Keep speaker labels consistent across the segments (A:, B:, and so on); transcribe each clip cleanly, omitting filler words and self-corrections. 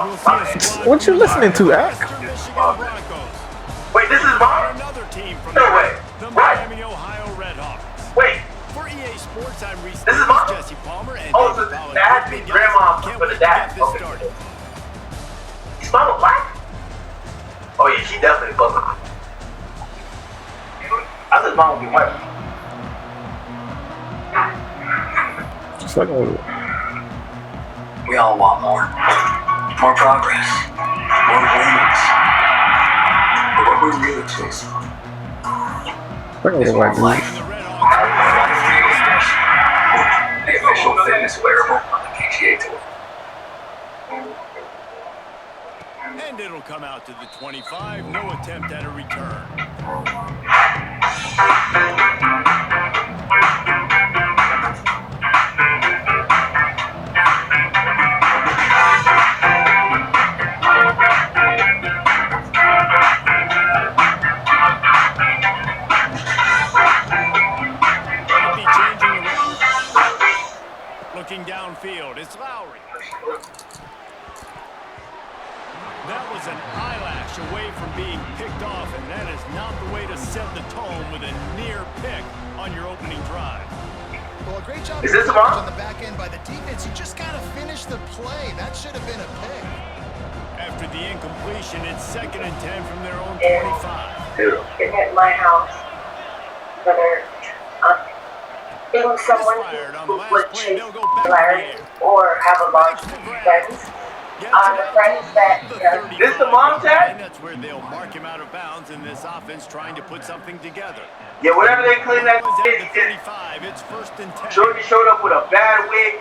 A: we'll see a squad
B: What you listening to,
A: from the
B: Ak?
A: Western Michigan Broncos.
C: Wait, this is mine?
A: Another team from
C: No way.
A: the
C: What?
A: Miami, Ohio Redhawks.
C: Wait.
A: For EA Sports, I'm Reese
C: This is
A: Davis,
C: mine?
A: Jesse Palmer, and
C: Oh,
A: David
C: so
A: Ballard.
C: dad
A: With me,
C: and
A: guys.
C: grandma
A: Can't
C: for
A: wait
C: the
A: to
C: dad.
A: get this
C: Okay.
A: started.
C: Is mama black? Oh yeah, she definitely buzzing. I thought mom would be white.
B: Fucking with it.
D: We all want more. More progress. More wins. But what we're really chasing
B: Fucking with
D: is
B: it
D: more
B: like
D: life.
A: And the Redhawks
D: The official fitness wearable on the PGA Tour.
A: and it'll come out to the 25. No attempt at a return. Might be changing the looking downfield. It's Lowry. That was an eyelash away from being picked off, and that is not the way to set the tone with a near pick on your opening drive.
E: Well, a great job
C: Is this
E: of
C: tomorrow?
E: on the back end by the defense. He just got to finish the play. That should have been a pick.
A: After the incompletion, it's 2nd and 10 from their own
F: Yeah.
A: 25.
F: Sitting at my house, whether being someone
A: Misfired on
F: who
A: the last
F: would
A: play,
F: chase
A: they'll go back in the
F: Larry
A: air.
F: or have a large group of friends.
A: Gets
F: The
A: it out
F: friends
A: to
F: that,
A: the
F: you know,
A: 35.
C: This the mom tag?
A: And that's where they'll mark him out of bounds in this offense trying to put something together.
C: Yeah, whatever they claim that
A: Ball is at
C: is,
A: the
C: is
A: 35. It's 1st and 10.
C: Shorty showed up with a bad wig.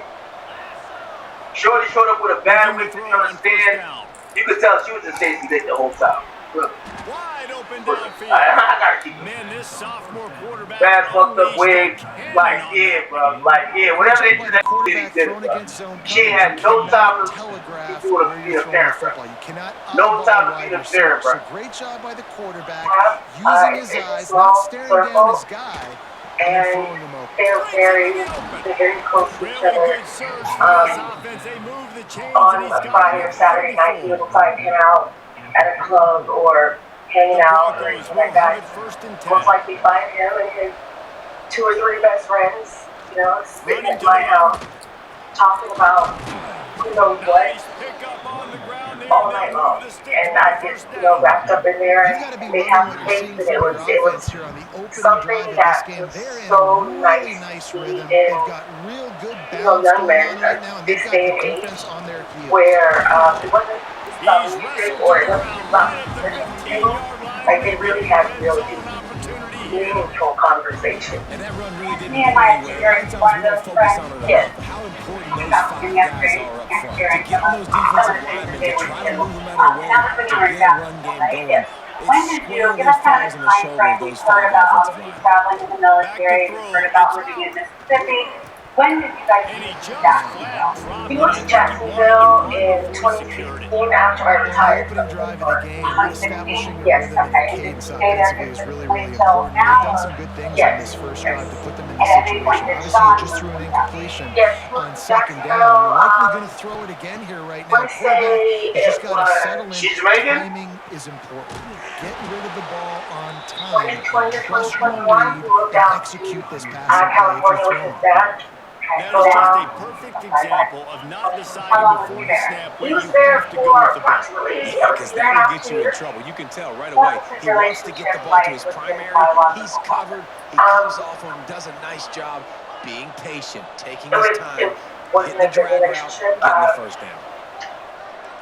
C: Shorty showed up with a bad
A: Looking
C: wig.
A: to
C: You
A: throw on
C: understand?
A: 1st down.
C: You could tell she was just chasing dick the whole time. Look,
A: Wide open
C: look.
A: downfield.
C: I gotta keep it.
A: Man, this sophomore quarterback.
C: Bad fucked up
A: unleashed
C: wig.
A: a cannon
C: Like,
A: on
C: yeah,
A: that
C: bro.
A: one.
C: Like, yeah, whatever they
E: By
C: do,
E: the
C: that shit he
E: quarterback
C: did,
E: thrown
C: bro.
E: against zone
C: She
E: coverage.
C: had
E: You
C: no
E: cannot
C: time to
E: telegraph
C: do a
E: where you're throwing
C: parent,
E: the
C: bro.
E: football. You cannot
C: No
E: eyeball
C: time
E: a
C: to
E: wide
C: be a
E: receiver.
C: parent, bro.
E: So great job by the quarterback,
F: Have,
E: using his
F: it's a
E: eyes,
F: small
E: not staring down
F: circle,
E: his guy, and
F: and
E: throwing him open.
F: they're very close to each
A: Really
F: other.
A: good surge for this offense. They move the chains and
F: On
A: he's
F: a
A: got
F: Friday or Saturday night, you would find him out at a club or hanging
A: The
F: out or
A: Broncos
F: anything
A: will
F: like
A: have
F: that.
A: it 1st and 10.
F: Most likely find him and his 2 or 3 best friends, you know, sitting
A: Running
F: at
A: to
F: my
A: the
F: house, talking about who knows what
A: Nice pickup on the ground there.
F: all
A: They'll
F: night
A: move
F: long.
A: the sticks
F: And
A: for
F: I
A: the
F: get,
A: first
F: you know,
A: down.
F: wrapped up in there
E: You've got to
F: and
E: be
F: they
E: loving
F: have
E: what you're
F: faith
E: seeing
F: and
E: from
F: it
E: your
F: was
E: offense here on the opening
F: something
E: drive of this
F: that
E: game.
F: was
E: They're in
F: so
E: a really
F: nice
E: nice
F: to
E: rhythm.
F: be in,
E: They've got real good
F: you know,
E: balance
F: young
E: going
F: men
E: on right now, and they've
F: this
E: got
F: day
E: the
F: and age
E: defense on their heels.
F: where it wasn't just about
A: He's
F: music
A: wrestled
F: or
A: to
F: it
A: the
F: wasn't
A: ground
F: about
A: right at the
F: certain
A: 15-yard
F: things.
A: line.
F: Like they really had
A: Red
F: real
A: zone
F: deep,
A: opportunity here.
F: meaningful conversation.
G: And that run really didn't
F: Me and
G: go
F: my
G: anywhere. A lot of times we don't focus on it
F: yes.
G: enough. How important those 5 guys are up front. To get on those defensive linemen, to try to move them out of the way, to get a run game going.
F: When
G: It
F: did you
G: squarely
F: give us kind
G: falls
F: of
G: on the
F: time
G: shoulder
F: frame?
G: of
F: We've
G: those
F: heard
G: 5
F: about
G: offensive
F: obviously
G: linemen.
F: traveling in the military.
A: throw.
F: We've heard about
A: It's
F: living in
A: out.
F: Mississippi. When did you guys
A: And he
F: move to
A: just
F: Jacksonville?
A: flat dropped
F: We
A: it.
F: moved
A: I
F: to
A: think he wanted
F: Jacksonville
A: to
F: in
A: run before security.
F: 2016 after I
E: On the
F: retired
E: opening
F: from the
E: drive of the
F: Corps.
E: game,
F: 2015,
E: establishing a
F: yes,
E: rhythm and a
F: okay.
E: cadence
F: Stay there
E: offensively is
F: just
E: really,
F: wait
E: really
F: till
E: important. They've done
F: now.
E: some good things
F: Yes,
E: on this first
F: yes.
E: drive to put them in
F: And
E: the
F: at any point
E: situation.
F: this
E: Obviously, you
F: time,
E: just threw an incompletion
F: yes,
E: on 2nd down.
F: Jacksonville,
E: Likely going to throw it again here right now.
F: wanna say
E: Quarterback, you just
F: it
E: got to
F: was-
E: settle in.
C: She's Jamaican?
E: Timing is important. Get rid of the ball on time.
F: 2020 or
E: Trust your
F: 2021,
E: read
F: we moved
E: and
F: out
E: execute this
F: to
E: passing play if
F: California
E: you're
F: with his
E: throwing.
F: dad.
A: That is just a perfect example of not
F: How
A: deciding
F: long was
A: before
F: he
A: the
F: there?
A: snap
F: He
A: where
F: was
A: you
F: there
A: have to go
F: for
A: with the ball.
F: approximately a
G: Because
F: year and a
G: that'll
F: half,
G: get
F: 2
G: you in
F: years.
G: trouble. You can tell right
F: What
G: away.
F: was his
G: He wants to get the
F: relationship
G: ball to
F: like
G: his
F: with his
G: primary.
F: biological
G: He's
F: father?
G: covered. He comes off him, does a nice job being patient, taking his time,
F: It wasn't
G: hitting the
F: a good
G: drag route,
F: relationship.
G: getting the first down.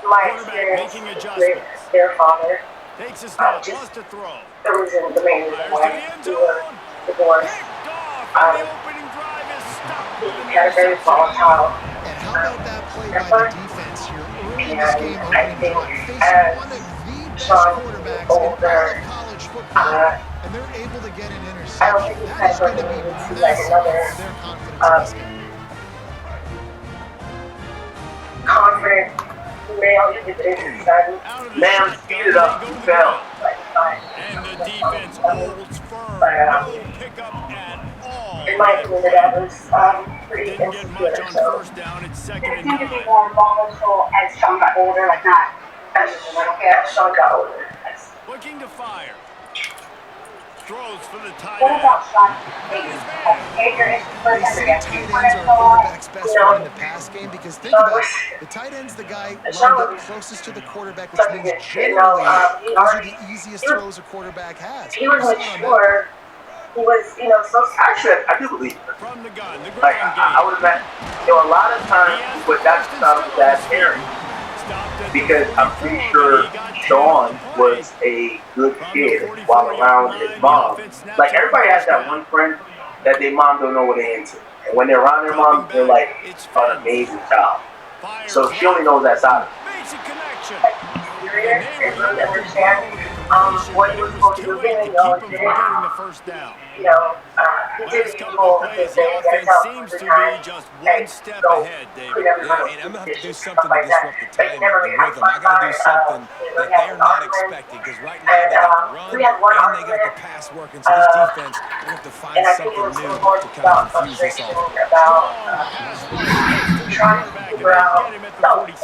F: My
A: Quarterback
F: experience
A: making
F: with
A: adjustments.
F: their father,
A: Takes a snap,
F: just-
A: wants to throw.
F: the main reason
A: Fires
F: why
A: to the end
F: we were
A: zone.
F: divorced.
A: Picked off, and the opening drive is stopped with an
F: He had a very
A: interception.
F: volatile
E: And how about that play by
F: effort.
E: the defense here early in this game,
F: And I
E: opening
F: think
E: drive, facing
F: as
E: one of the best
F: Sean
E: quarterbacks in all
F: older,
E: of college football, and they're able to get an
F: I don't
E: interception.
F: think he's
E: That
F: kind
E: is
F: of
E: going to
F: looking
E: be
F: into like
E: massive
F: another
E: for their confidence in this game.
F: confident male individual son.
A: Out of the
C: Man,
A: shotgun,
C: speed it up.
A: they go to the
C: Fell.
A: ground.
F: Like, fine.
A: And the defense holds firm.
F: But,
A: No pickup at all.
F: in my opinion, that was pretty
A: Didn't get much
F: insecure.
A: on
F: So
A: first down. It's second
G: It
A: and
G: seemed to be
A: 9.
G: more volatile as Sean got older, like not
F: that's just like, okay, Sean got older. That's,
A: Looking to fire. Throws for the tight
G: what
A: end.
G: about Sean Payton? Behavior is
E: They
G: first
E: say
G: against
E: tight
G: you
E: ends are a quarterback's best
F: No.
E: friend in the pass game because think about it. The tight end's the guy lined up closest to the quarterback, which
F: such a
E: means
F: good kid. No,
E: generally
F: he
E: those are the
F: already,
E: easiest
F: he was-
E: throws a quarterback has.
F: he was
E: You saw it on that
F: mature. He was, you know, so
C: Actually, I do believe it.
A: From the gun. The
C: Like,
A: ground
C: I
A: game.
C: would imagine, you know, a lot of times you put that out of that pairing
A: Stopped at the
C: because I'm pretty
A: 44,
C: sure
A: but he got
C: Sean
A: taken on the play.
C: was a good kid while around his mom. Like, everybody has that one friend that their mom don't know what they're into. And when they're around their mom, they're like an amazing child.
A: Fires
C: So she only knows that side of it.
A: Basic connection.
F: serious and really understand what he was supposed to do. You know,
A: Keep him from getting the first down.
F: he did
A: Last couple
F: evil
A: of plays,
F: things
A: the
F: that
A: offense
F: helped
A: seems
F: the
A: to
F: time.
A: be just one
F: And
A: step
F: so,
A: ahead, David.
F: put everyone
H: Yeah,
F: in
H: and I'm gonna have to do
F: position,
H: something
F: stuff
H: to
F: like that.
H: disrupt the
F: But he
H: timing,
F: never
H: the
F: really had
H: rhythm. I gotta do something
F: you know,
H: that
F: he had
H: they're
F: an
H: not
F: argument,
H: expecting because right now they got the run
F: we had one
H: and they got the
F: argument,
H: pass working. So this defense, they have to find
F: and I think it
H: something
F: was
H: new
F: more
H: to kind
F: about
H: of confuse this
F: frustration
H: offense.
F: about
A: Pass rush gets to the
F: trying to
A: quarterback, and
F: figure
A: they
F: out.
A: get him at the 46.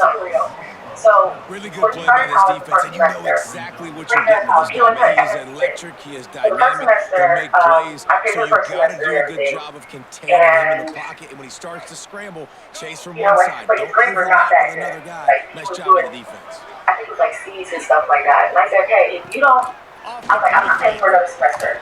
F: So
H: Really
F: when
H: good
F: you
H: play by
F: start
H: this
F: college
H: defense, and you know
F: semester,
H: exactly what you're getting with this
F: he
H: guy.
F: went to
H: He is
F: FSU.
H: electric, he is
F: So the first
H: dynamic,
F: semester,
H: he'll make plays,
F: I paid
H: so
F: the
H: you
F: first
H: gotta
F: semester
H: do a
F: and
H: good
F: everything.
H: job of containing him in the
F: And,
H: pocket, and when he starts to scramble, chase from
F: you know,
H: one
F: like,
H: side.
F: but
H: Don't
F: his grades were
H: overlap
F: not that
H: with another
F: good.
H: guy.
F: Like, he
H: Nice
F: was
H: job by
F: doing,
H: the defense.
F: I think it was like C's and stuff like that. And I said, okay, if you don't,
A: Off
F: I was like, I'm not paying for another semester.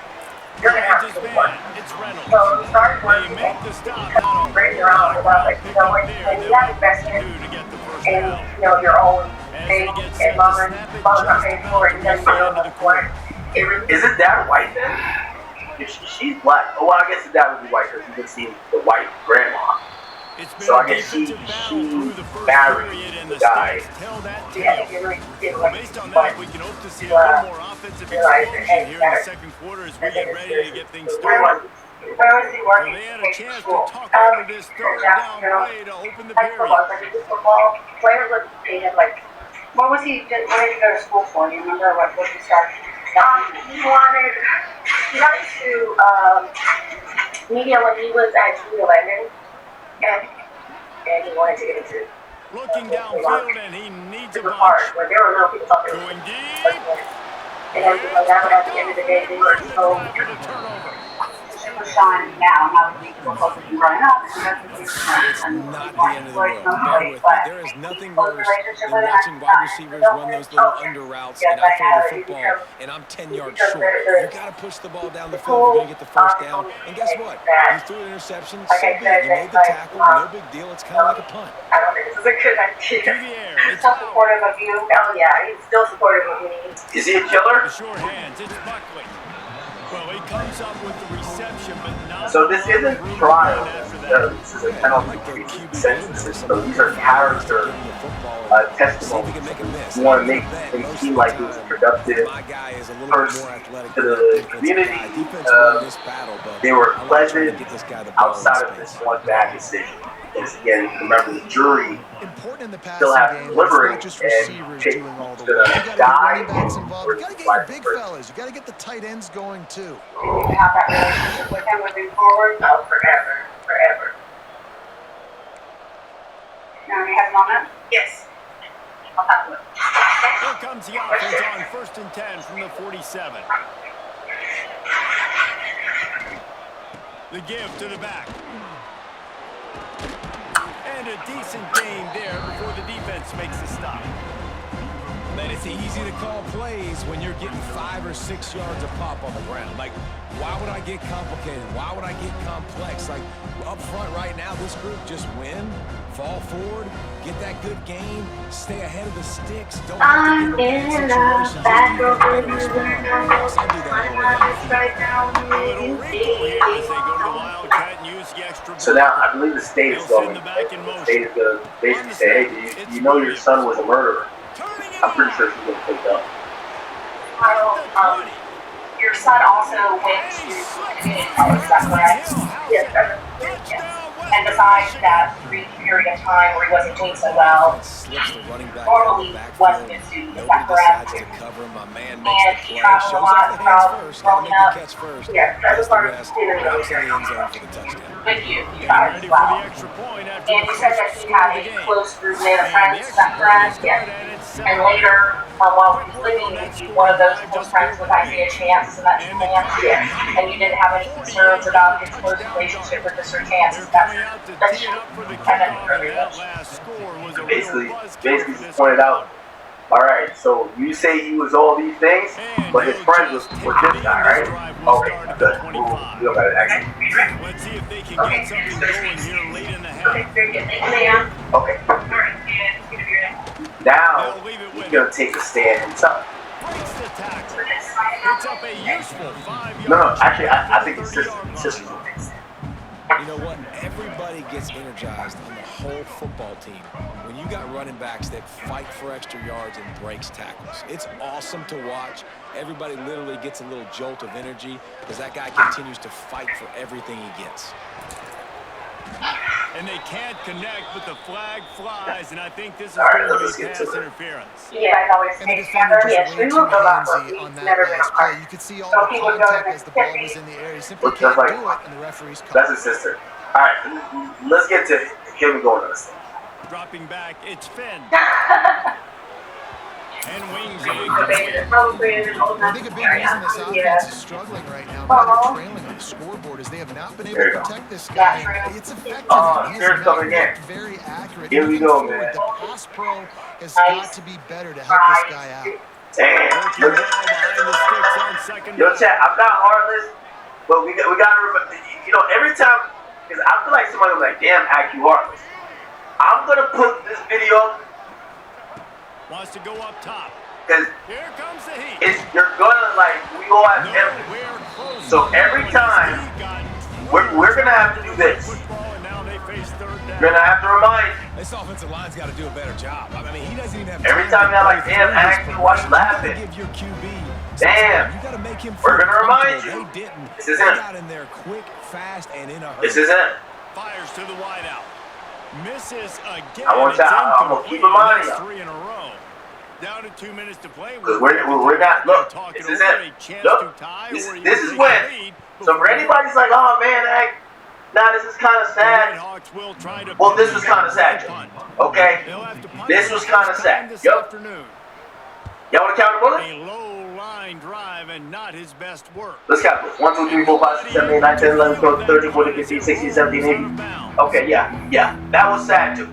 F: You're gonna have to
A: Finds his
F: do one.
A: man. It's Reynolds.
F: So we started
A: They
F: working
A: make
F: and
A: the stop.
F: because
A: Not a
F: bringing
A: whole
F: around
A: lot
F: about
A: of
F: like,
A: ground
F: you know,
A: pickup
F: when
A: there.
F: you
A: They'll
F: have
A: have work to
F: investment
A: do to get the first
F: in,
A: down.
F: you know, your own
A: As
F: thing
A: they get
F: and
A: set to
F: mom
A: snap it,
F: and
A: just
F: not paying for it,
A: about
F: and
A: to
F: then
A: reach the end of the quarter.
F: it really
C: Is his dad white then? She's black. Oh, well, I guess his dad would be white because you can see the white grandma.
A: It's been
C: So
A: a
C: I guess
A: defensive battle through the first
C: married
A: period, and
C: the
A: the
C: guy.
A: stakes tell that
F: yeah,
A: tale.
F: it really did
A: Well,
F: like
A: based on that, we can hope to see a little more offensive explosion here in the second quarter as we get ready to get things started.
F: Where was he
A: So
F: working?
A: they had a chance to talk over this third down play to open the
F: Like football,
A: period.
F: like he did football. Players look paid like.
G: What was he? Where did he go to school for? Do you remember what he started?
F: He got into media when he was at Junior London, and he wanted to get into
A: Looking downfield, and he needs a
F: super
A: bunch.
F: hard. Where there were little people talking.
A: Going deep.
F: And everything like that, but at the end of the day, they were so.
A: For the turnover.
G: For Sean now, now that he's supposed to be running up.
H: It's not the end of the world. Bear with me. There is nothing worse than watching wide receivers run those little under routes, and I throw the football, and I'm 10 yards short. You got to push the ball down the field if you're going to get the first down. And guess what? You threw an interception, so be it. You made the tackle, no big deal. It's kind of like a punt.
F: I don't think this is a good
A: To
F: idea.
A: the air.
G: He's
A: It's
G: still
A: out.
G: supportive of you.
F: Oh yeah, he's still supportive of me.
C: Is he a killer?
A: The short hands. It's Buckley. Well, he comes up with the reception, but not.
C: So this isn't
A: room
C: trial.
A: after that.
C: This is a penalty census. So these are character testimonies. You want to make him seem like he's a productive
H: My guy is a little bit
C: person
H: more athletic
C: to
H: than
C: the
H: defensive
C: community.
H: guy. Defense won this battle, but
C: They were
H: I wanna try to
C: pleasant
H: get this guy the ball in
C: outside of
H: space.
C: this one bad decision. Because again, remember the jury
E: Important in the
C: still have
E: passing
C: to
E: game. It's
C: deliberate
E: not just
C: and
E: receivers
C: pick
E: doing all the
C: to
E: work. You
C: the
E: got to get
C: guy
E: running backs involved. You got to get
C: or
E: your big
C: vice
E: fellas. You got to get the tight ends going too.
G: To have that relationship with him moving forward.
F: Oh, forever.
G: Now he has a moment.
F: Yes. I'll talk to him.
A: Here comes the offense on 1st and 10 from the 47. The give to the back. And a decent gain there before the defense makes the stop.
H: Man, it's easy to call plays when you're getting 5 or 6 yards of pop on the ground. Like, why would I get complicated? Why would I get complex? Like, up front right now, this group just win, fall forward, get that good gain, stay ahead of the sticks. Don't have to get in bad situations.
F: back
H: Just
F: over
H: do that better. I do that all the time.
A: A little wrinkle here as they go to the Wildcat and use the extra
C: So now I believe the state is
A: They'll
C: going.
A: send the back in
C: The
A: motion.
C: state is going to basically say, hey, do you know your son was a murderer?
A: Turning it
C: I'm pretty
A: on.
C: sure she's going to take that.
G: Kyle, your son also went to community college, is that correct?
F: Yes,
A: Touchdown,
G: And besides that 3
F: period of time where he wasn't doing so well.
H: Slips the running back
F: Normally wasn't
H: backfield.
F: his suit. Is
H: Nobody
F: that correct?
H: decides to cover him. My man
F: And
H: makes the
F: he
H: play.
F: traveled a
H: Shows
F: lot
H: off the hands first. Gotta
F: growing
H: make the
F: up.
H: catch first.
F: Yeah, that was
H: That's the
F: part of
H: rest.
F: didn't really
H: Drops in
F: care.
H: the end zone for the touchdown.
F: With you, you
A: Getting
F: tried
A: ready
F: as
A: for the
F: well.
A: extra point after
F: And
A: the
F: you said
A: first
F: that he
A: score
F: had
A: of the
F: a
A: game.
F: close group of
A: And the
F: friends. Is that
A: extra
F: correct?
A: point
F: Yes.
A: started at its
F: And
A: 7.
F: later, while he was living with you, one of those close friends was Isaiah Chance, and that's Chance. Yes. And you didn't have any concerns about his close relationship with Mr. Chance.
A: They're
F: That's
A: coming out to
F: that's
A: tee it
F: true.
A: up for the
F: I know
A: kickoff,
F: very
A: and that
F: much.
A: last score was a
C: Basically,
A: real buzzkill for
C: just
A: this
C: pointed out.
A: crowd.
C: All right, so you say he was all these things, but his friend was this guy, right? Okay, good. We don't got it actually.
A: Let's see if they can get something going here late in the
F: Okay,
A: half.
F: very good. Thank you, ma'am.
C: Okay,
F: All right, and it's gonna be your next.
C: now
A: They'll leave it
C: he's
A: with
C: gonna take a stand himself.
A: breaks the tackle. It's up a useful 5 yards.
C: No, actually, I think it's just
H: You know what? Everybody gets energized on the whole football team when you got running backs that fight for extra yards and breaks tackles. It's awesome to watch. Everybody literally gets a little jolt of energy because that guy continues to fight for everything he gets.
A: And they can't connect, but the flag flies, and I think this is
C: All right,
A: going to
C: let's
A: be
C: get
A: pass
C: to it.
A: interference.
F: You guys always
E: And the
F: stay
E: defender
F: together.
E: just
F: Yes,
E: way
F: we
E: too
F: will go up.
E: handsy on
F: He's
E: that
F: never been
E: last
F: apart.
E: play. You could see all
F: So
E: the
F: he would go
E: contact
F: to
E: as the ball
F: the
E: was in the air. He simply
C: Looks just
E: can't
C: like
E: do it, and the referee's caught.
C: that's his sister. All right, let's get to him going on this thing.
A: Dropping back, it's Finn. And wings
F: So
A: it.
F: they probably in all
E: I think a big reason this offense is struggling right now, but they're trailing on the scoreboard, is they have not been able
C: There you
E: to
C: go.
E: protect this guy. It's affecting
C: Oh,
E: him. He
C: here's
E: has not
C: something again.
E: looked very accurate.
C: Here we
E: Moving
C: go,
E: forward,
C: man.
E: the pass pro has got to be better to help this guy out.
C: Damn.
A: Working well behind the sticks on second
C: Yo,
A: down.
C: chat, I'm not heartless, but we gotta remember, you know, every time, because I feel like somebody was like, damn, Act, you heartless. I'm gonna put this video up
A: Wants to go up top.
C: because
A: Here comes the heat.
C: you're gonna, like, we all have empathy.
A: Nowhere close.
C: So every time, we're gonna have to do this.
A: Football, and now they face third down.
C: You're gonna have to remind
H: This offensive line's got to do a better job. I mean, he doesn't even have
C: every time
H: to
C: you're like,
H: play
C: damn,
H: through his
C: Act, why you
H: progression.
C: laughing?
H: You gotta give your QB some
C: Damn.
H: time. You gotta make him
C: We're
H: feel
C: gonna remind
H: comfortable.
C: you.
H: They didn't.
C: This is
H: They
C: him.
H: got in there quick, fast, and in a hurry.
C: This is it.
A: Fires to the wideout. Misses again.
C: I want
A: It's
C: y'all- I'm gonna
A: incomplete.
C: keep reminding
A: That's
C: y'all.
A: 3 in a row. Down to 2 minutes to play.
C: Because we're not, look, this is it. Look, this is when. So for anybody's like, oh man, Act, nah, this is kind of sad. Well, this was kind of sad, okay? This was kind of sad. Yup. Y'all want to count the bullet?
A: A low line drive and not his best work.
C: Let's count it. 1, 2, 3, 4, 5, 6, 7, 8, 9, 10, 11, 12, 13, 14, 15, 16, 17, 18. Okay, yeah. That was sad too.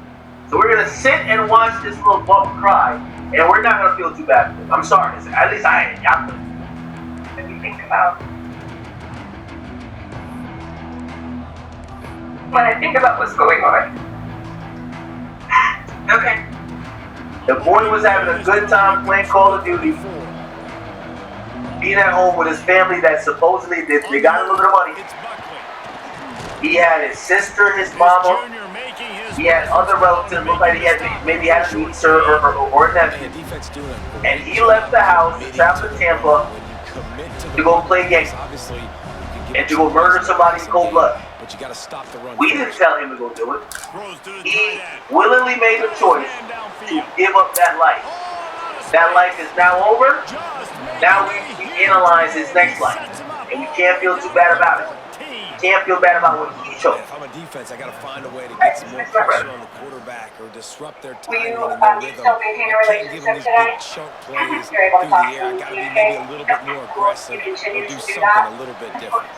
C: So we're going to sit and watch this little bump cry, and we're not going to feel too bad for it. I'm sorry. At least I ain't. Y'all could.
F: If you think about when I think about what's going on. Okay.
C: The boy was having a good time playing Call of Duty, being at home with his family that supposedly they got a little bit of money.
A: It's Buckley.
C: He had his sister, his mama,
A: Junior making his
C: he had other relatives, looked like he had maybe had a niece or a nephew.
H: Man, defense doing a
C: And he left the house, traveled to Tampa,
H: when you commit to
C: to
H: the
C: go
H: run
C: play
H: defense,
C: games.
H: obviously, you can
C: And
H: give
C: to go
H: up
C: murder somebody in
H: some
C: cold
H: game,
C: blood.
H: But you got to stop the run.
C: We didn't tell him to go do it.
A: throws to the
C: He
A: tight end.
C: willingly made the choice
A: Man
C: to
A: downfield.
C: give up that life. That life is now over. Now we analyze his next life. And we can't feel too bad about it. Can't feel bad about what he chose.
H: If I'm a defense, I got to find a way to get some more pressure on the quarterback or disrupt their timing and their rhythm.
F: still maintain a
H: I can't give them these
F: relationship
H: big chunk plays
F: You're
H: through
F: able to
H: the
F: talk
H: air. I
F: to
H: got to be
F: him,
H: maybe
F: okay?
H: a little bit more aggressive
F: You continue
H: or do
F: to do
H: something
F: that.
H: a little bit different.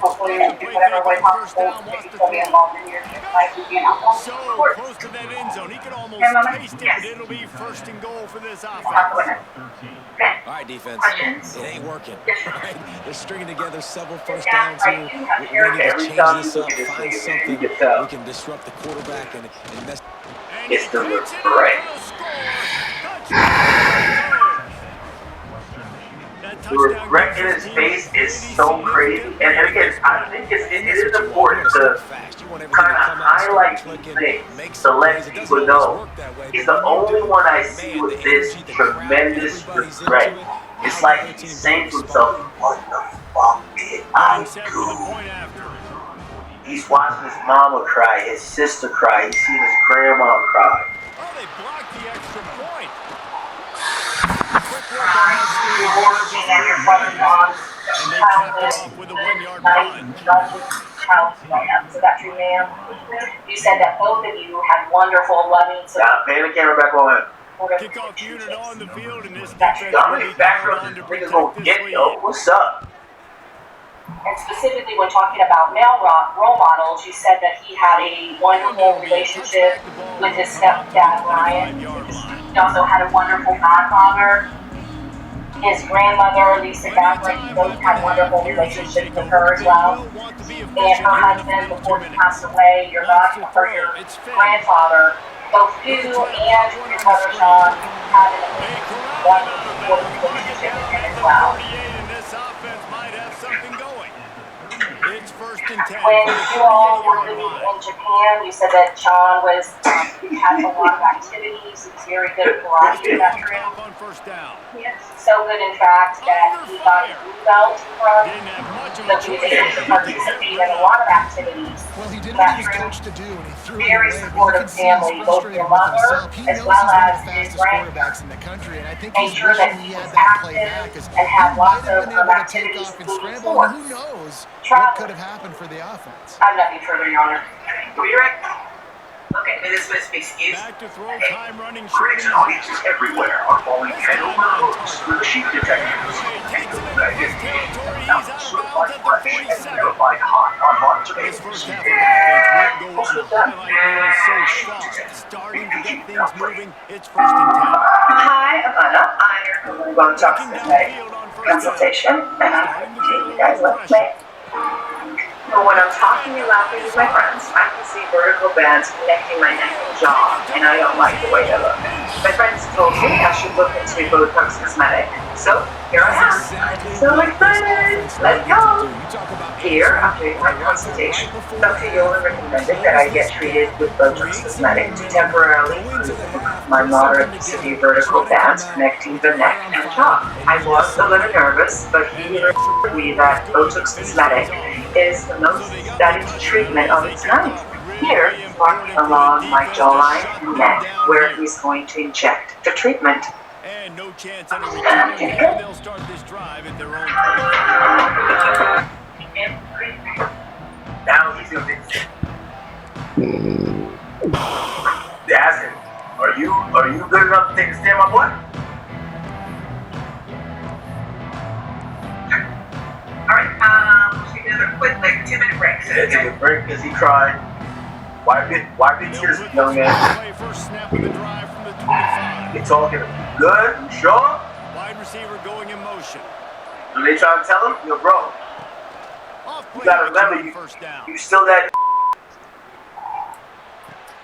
F: Hopefully, in whatever way possible, that you still be involved in your life and being out.
A: So
F: Of course.
A: close to that end zone. He could almost
F: Yeah, Mama?
A: taste it,
F: Yes.
A: but it'll be first and goal for this
F: We'll have to win
A: offense.
F: it. Okay.
H: All right, defense.
F: Questions?
H: It ain't working. Right? They're stringing together several first
F: Yeah,
H: downs here.
F: right.
H: We need to
C: Every
H: change
C: time
H: this
C: you
H: up,
C: look at this
H: find
C: nigga, man,
H: something
C: you can tell.
H: we can disrupt the quarterback and mess.
A: And
C: It's
A: he
C: the
A: keeps it
C: regret.
A: in for a score. Touchdown. That
C: The
A: touchdown
C: regret in
A: gives
C: his
A: his
C: face
A: team
C: is so crazy. And again, I think it is important to kind of highlight these things to let people know he's the only one I see with this tremendous regret. It's like he's saying to himself, what the fuck did I
A: set for the
C: do?
A: point after.
C: He's watching his mama cry, his sister cry, he's seeing his grandma cry.
A: Oh, they blocked the extra point. And they kept it off with a 1-yard run.
F: So that's your ma'am. You said that both of you had wonderful, loving
C: Now, pay the camera back on him.
A: Kickoff unit on the field, and this
F: That's
A: defense
C: How
A: will
C: many
A: be
C: back
A: called
C: rows
A: on
C: this
A: to
C: nigga's
A: protect
C: gonna
A: this
C: get,
A: lead.
C: yo? What's up?
F: And specifically when talking about male role models, you said that he had a wonderful relationship with his stepdad, Ryan. He also had a wonderful godfather. His grandmother, Lisa Gatlin, both had wonderful relationships with her as well. And her husband, before he passed away, your grandfather, both you and your brother Sean had an wonderful relationship with him as well.
A: It's first and 10.
F: When you all were living in Japan, you said that Sean had a lot of activities. He was very good at karate. Is that true?
A: On first down.
F: Yes. So good, in fact, that he got a blue belt from.
A: Didn't have much of
F: So
A: a
F: he was
A: choice.
F: able to participate in a lot of activities.
E: Well, he did what
F: That's
E: he was
F: true.
E: coached to do, and he threw it
F: Very
E: away. But you
F: supportive
E: can see he's
F: family, both
E: frustrated
F: your
E: with
F: mother
E: himself. He
F: as
E: knows
F: well
E: he's one
F: as
E: of the
F: his
E: fastest
F: grandson.
E: quarterbacks in the country, and I think
F: Made
E: he's
F: sure that
E: wishing
F: he
E: he had
F: was
E: that play back,
F: active
E: because
F: and had
E: he
F: lots
E: might have
F: of
E: been able to take
F: activities,
E: off and
F: including
E: scramble, and who
F: sports.
E: knows what
F: Travel.
E: could have happened for the offense.
F: I have nothing further, Your Honor.
G: You're right. Okay, it is supposed to be excused.
A: Back to throw, time running short.
G: Critics and audiences everywhere are falling head over heels for the chief detectives. And the
A: He's out of bounds at the 47.
G: verified hot on March
A: This
G: 8th.
A: first half of offense won't go on the highlight reel so far. Starting to get things moving. It's first and 10.
G: Hi, I'm Anna. I'm going to talk
A: Looking
G: to
A: downfield
G: the
A: on first down.
G: consultation, and I'm
A: Starting to
G: going
A: feel
G: to
A: a
G: guys
A: little
G: with
A: pressure.
G: me. But when I'm talking and laughing with my friends, I can see vertical bands connecting my neck and jaw, and I don't like the way they look. My friends told me I should look into Botox Cosmetic, so here I am. I'm so excited! Let's go! Here, after my consultation, Dr. Yolen recommended that I get treated with Botox Cosmetic to temporarily improve my moderate to severe vertical bands connecting the neck and jaw. I was a little nervous, but he assured me that Botox Cosmetic is the most studied treatment of its kind. Here, marked along my jawline and neck, where he's going to inject the treatment.
A: And no chance at a return here. They'll start this drive at their own pace.
C: Now he's gonna fix it. They ask him, are you good enough to take a stand, my boy?
G: Alright, we'll take another quick, 2-minute break.
C: Yeah, take a break because he cried. Wipe it tears, young man.
A: Play first snap of the drive from the 25.
C: They talking, you good? You sure?
A: Wide receiver going in motion.
C: And they trying to tell him, yo, bro,
A: Off play
C: you gotta
A: action
C: remember,
A: on first down.
C: you still that.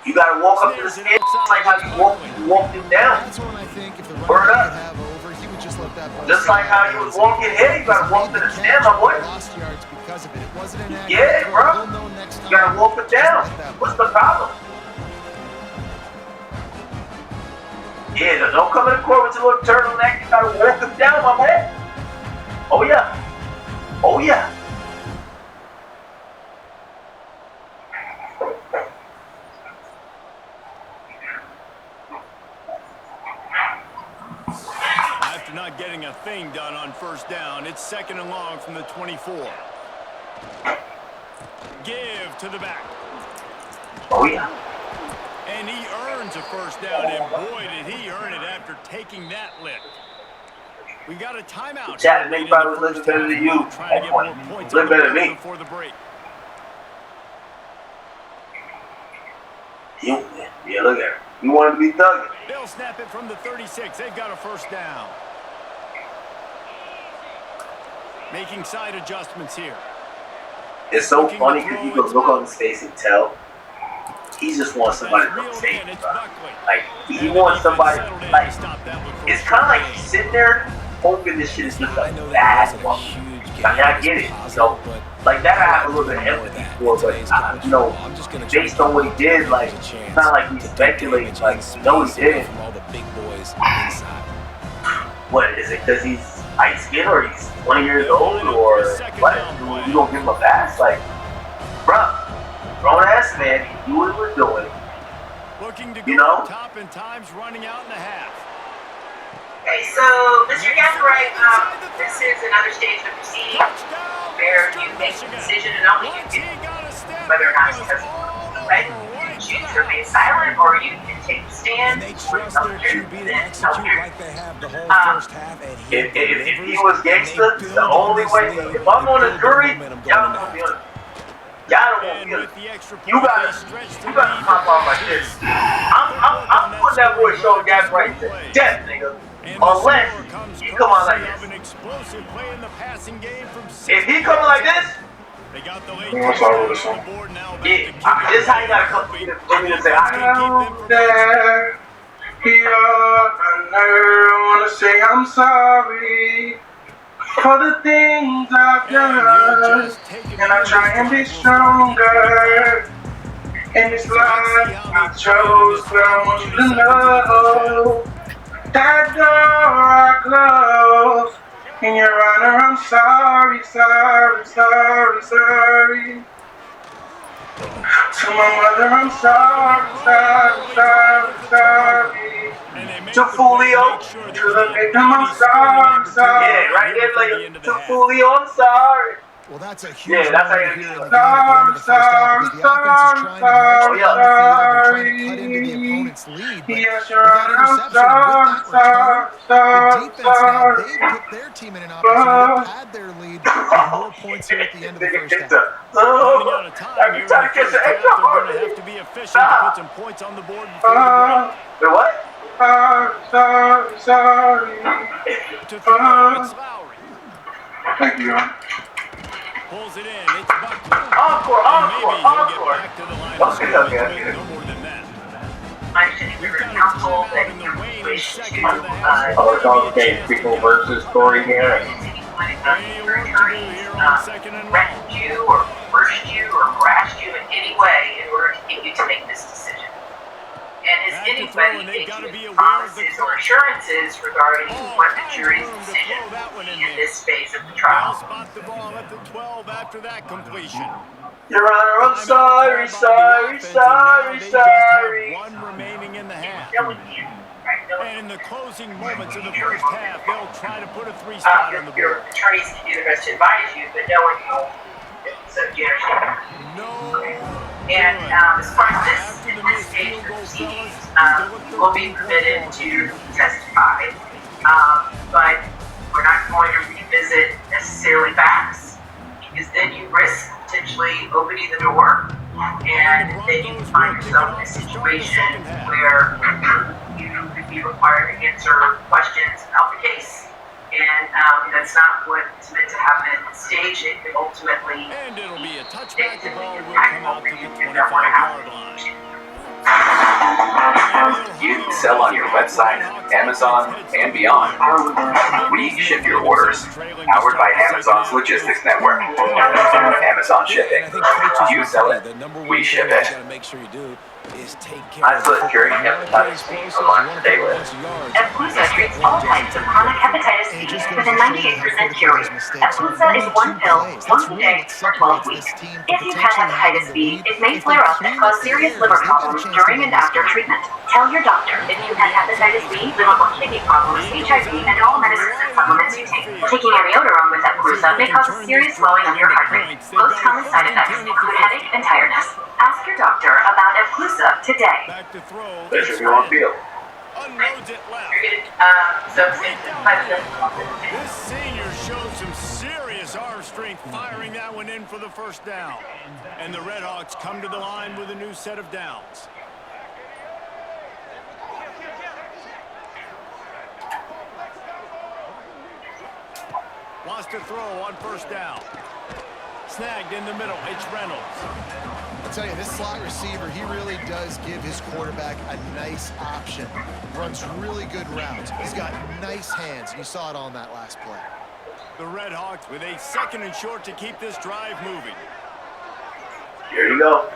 C: You gotta walk up to the stand like how you walked him down.
E: That's one I think if the
C: Word
E: running
C: up.
E: could have over, he would just let that ball
C: Just
E: slide.
C: like how you was walking here, you gotta walk to the stand, my boy.
E: Lost yards because of it. It wasn't an
C: Yeah,
E: accurate
C: bro.
E: throw. He'll know next
C: You gotta
E: time.
C: walk it down.
E: Just let that
C: What's the problem? Yeah, don't come in the court with your little turtleneck. You gotta walk him down, my boy. Oh yeah. Oh yeah.
A: After not getting a thing done on first down, it's second and long from the 24. Give to the back.
C: Oh yeah.
A: And he earns a first down, and boy, did he earn it after taking that lift. We got a timeout.
C: Chad, maybe I was living better than you.
A: Trying to get more points
C: Live
A: on the
C: better than
A: board
C: me.
A: before the break.
C: Yeah, look at her. You wanted to be thugging.
A: They'll snap it from the 36. They've got a first down. Making side adjustments here.
C: It's so funny because you can look on his face and tell he just wants somebody to
A: Reeled
C: take
A: in,
C: him,
A: it's
C: bro.
A: Buckley.
C: Like he
A: And the
C: wants
A: defense
C: somebody
A: settled in
C: like
A: to stop that one from
C: it's kind of like he's sitting there hoping this shit is just a bad one. I mean, I get it, you know, like that I have a little bit of empathy for, but you know, based on what he did, like it's not like he's speculating, like you know he did. What is it? Because he's light skinned or he's 20 years old or what? You gonna give him a pass? Like, bruh, grown-ass man. He knew what he was doing.
A: Looking to
C: You
A: go
C: know?
A: up top, and time's running out in the half.
G: Okay, so Mr. Gathright, this is another stage of proceeding where you make a decision and only you can whether or not he has right. You can choose to remain silent, or you can take a stand.
H: And they trust their QB to execute like they have the whole first half. And
C: If he was gangster, the only way. If I'm on a jury, y'all don't be on. Y'all don't want me. You gotta pop off like this. I'm putting that boy Sean Gathright to death, nigga. Unless he come on like this. If he come like this,
B: What's all with this one?
C: yeah, this is how you gotta come to me to say, I know
I: There, here, I never wanna say I'm sorry for the things I've done, and I try and be stronger. In this life I chose, but I want you to know that door I closed. In your honor, I'm sorry, sorry, sorry, sorry. To my mother, I'm sorry, sorry, sorry, sorry.
C: to Fulio.
I: To the victim, I'm sorry, sorry.
C: Yeah, right there, like, to Fulio, I'm sorry.
E: Well, that's a huge
C: Yeah, that's how
E: moment
C: you
E: here
C: do
E: in
C: it.
E: the end of the first half, because the offense is trying to march
C: sorry,
E: down the field. They're trying to cut into the opponent's lead. But
I: Yes,
E: with
I: Your
E: that
I: Honor, I'm
E: interception, with that return, the defense now, they've put their team in an opportunity to pad their lead with more points here at the end of the first half.
A: Running out of time here in the first half, they're going to have to be efficient to put some points on the board before the
C: Wait, what?
I: sorry, sorry.
A: break. To throw, it's Lowry.
I: Thank you, Your Honor.
A: Pulls it in, it's Buckley.
C: Encore,
A: And maybe
C: encore,
A: he'll get
C: encore.
A: back to the line of
C: Okay,
A: scrimmage
C: okay,
A: with
C: okay.
A: no more than that.
G: My understanding we
A: We've
G: were
A: got a
G: counsel
A: timeout
G: that
A: in the
G: you
A: waning
G: wish
A: seconds
G: to
A: of the half.
B: Oh, it's all okay. People versus story here.
A: Plenty of work to do here on second and long.
G: wrecked you or pushed you or harassed you in any way in order to get you to make this decision. And has
A: Back to
G: anybody
A: throw, and they've
G: made
A: gotta be
G: you
A: aware of the
G: promises or
A: clock.
G: assurances regarding
A: Oh,
G: what the
A: fine
G: jury's
A: room to
G: decision
A: throw that
G: will
A: one in
G: be in
A: there.
G: this phase of the
A: They'll
G: trial?
A: spot the ball at the 12 after that completion.
C: Your Honor, I'm sorry, sorry, sorry, sorry.
A: One remaining in the half.
G: No one can, right? No one
A: And in the closing moments of the first half, they'll try to put a three-spot on the
G: your
A: board.
G: attorneys can do their best to advise you, but no one will. So you understand.
A: No.
G: And as far as this stage of proceedings, you will be permitted to testify, but we're not going to revisit necessarily facts, because then you risk potentially opening the door, and then you find yourself in a situation where you could be required to answer questions about the case. And that's not what is meant to happen at this stage. It could ultimately
A: And it'll be a touchback. The ball will
G: impact
A: come out to
G: what
A: the
G: you don't want to
A: 25-yard line.
J: You can sell on your website, Amazon, and beyond. We ship your orders. Powered by Amazon's logistics network. Amazon shipping.
H: And I think coaches
J: You
H: will
J: sell
H: say
J: it.
H: the number
J: We
H: one
J: ship
H: thing you
J: it.
H: got to make sure you do is take care
C: I
H: of
C: split
H: the
C: jury
H: football.
C: hepatitis B from my table.
K: Epclusa treats all types of chronic hepatitis B with a 98% cure rate. Epclusa is one pill, once a day, for 12 weeks. If you've had hepatitis B, it may flare up and cause serious liver problems during and after treatment. Tell your doctor if you've had hepatitis B, liver or kidney problems, HIV, and all medicines and supplements you take. Taking amiodarone with Epclusa may cause a serious slowing of your heart rate. Most common side effects include headache and tiredness. Ask your doctor about Epclusa today.
A: Back to throw.
C: This is your field.
A: Unloads it left. This senior showed some serious arm strength firing that one in for the first down. And the Redhawks come to the line with a new set of downs. Wants to throw on first down. Snagged in the middle. It's Reynolds.
E: I'll tell you, this slot receiver, he really does give his quarterback a nice option. Runs really good routes. He's got nice hands. You saw it on that last play.
A: The Redhawks with a second and short to keep this drive moving.
C: Here you go.